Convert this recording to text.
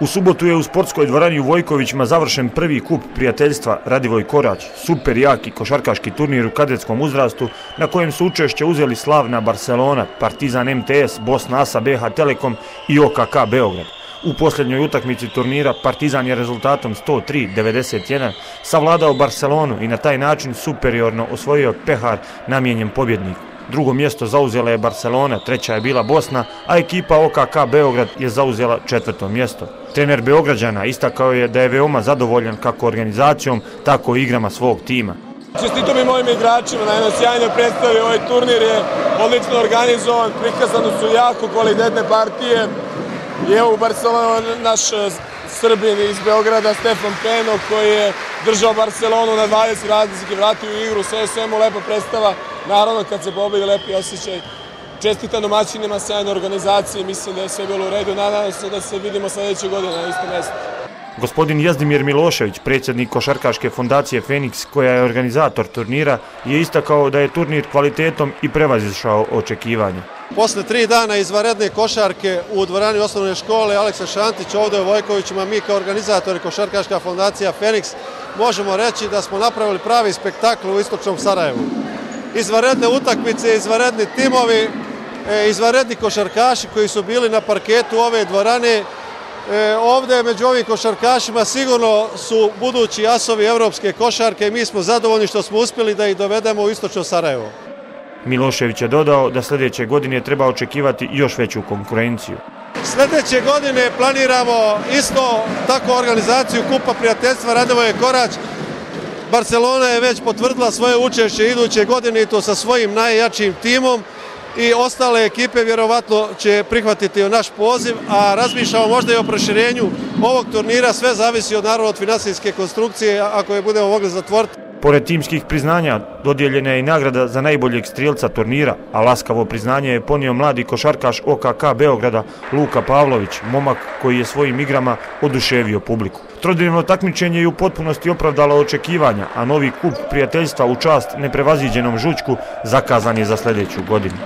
U subotu je u sportskoj dvorani u Vojkovićima završen prvi kup prijateljstva Radivoj Korać, super jaki košarkaški turnir u kadetskom uzrastu na kojem su učešće uzeli slavna Barcelona, Partizan MTS, Bosna ASA BH Telekom i OKK Beograd. U posljednjoj utakmici turnira Partizan je rezultatom 103-91 savladao Barcelonu i na taj način superiorno osvojio pehar namijenjen pobjedniku. Drugo mjesto zauzela je Barcelona, treća je bila Bosna, a ekipa OKK Beograd je zauzela četvrto mjesto. Trener Beograđana istakao je da je veoma zadovoljan kako organizacijom, tako i igrama svog tima. Čestito mi mojim igračima na jednoj sjajnoj predstavi. Ovaj turnir je odlično organizovan, prikazane su jako kvalitetne partije. I evo u Barcelonu naš Srbin iz Beograda, Stefan Peno, koji je držao Barcelonu na 20 razlike, vratio u igru, sve je svemu lepa predstava. Naravno, kad se pobedi, lepi osjećaj. Čestitam domaćinima, sjajne organizacije, mislim da je sve bilo u redu. Nadam se da se vidimo sljedeće godine na istom mjestu. Gospodin Jazdimir Milošević, predsjednik košarkaške fondacije Feniks, koja je organizator turnira, je istakao da je turnir kvalitetom i prevazišao očekivanja. Posle 3 dana izvanredne košarke u dvorani osnovne škole Aleksa Šantić ovdje u Vojkovićima, mi kao organizatori košarkaška fondacija Feniks možemo reći da smo napravili pravi spektakl u istočnom Sarajevu. Izvanredne utakmice, izvanredni timovi, izvanredni košarkaši koji su bili na parketu ove dvorane. Ovdje među ovim košarkašima sigurno su budući asovi evropske košarke i mi smo zadovoljni što smo uspjeli da ih dovedemo u istočno Sarajevo. Milošević je dodao da sljedeće godine treba očekivati još veću konkurenciju. Sljedeće godine planiramo isto tako organizaciju Kupa prijateljstva Radivoj Korać. Barcelona je već potvrdila svoje učešće iduće godine i to sa svojim najjačim timom i ostale ekipe vjerovatno će prihvatiti naš poziv, a razmišljamo možda i o proširenju ovog turnira, sve zavisi od naravno od finansijske konstrukcije ako je budemo mogli zatvoriti. Pored timskih priznanja dodijeljena je i nagrada za najboljeg strijelca turnira, a laskavo priznanje je ponio mladi košarkaš OKK Beograda Luka Pavlović, momak koji je svojim igrama oduševio publiku. Trodnevno takmičenje je u potpunosti opravdalo očekivanja, a novi kup prijateljstva u čast neprevaziđenom Žućku zakazan je za sljedeću godinu.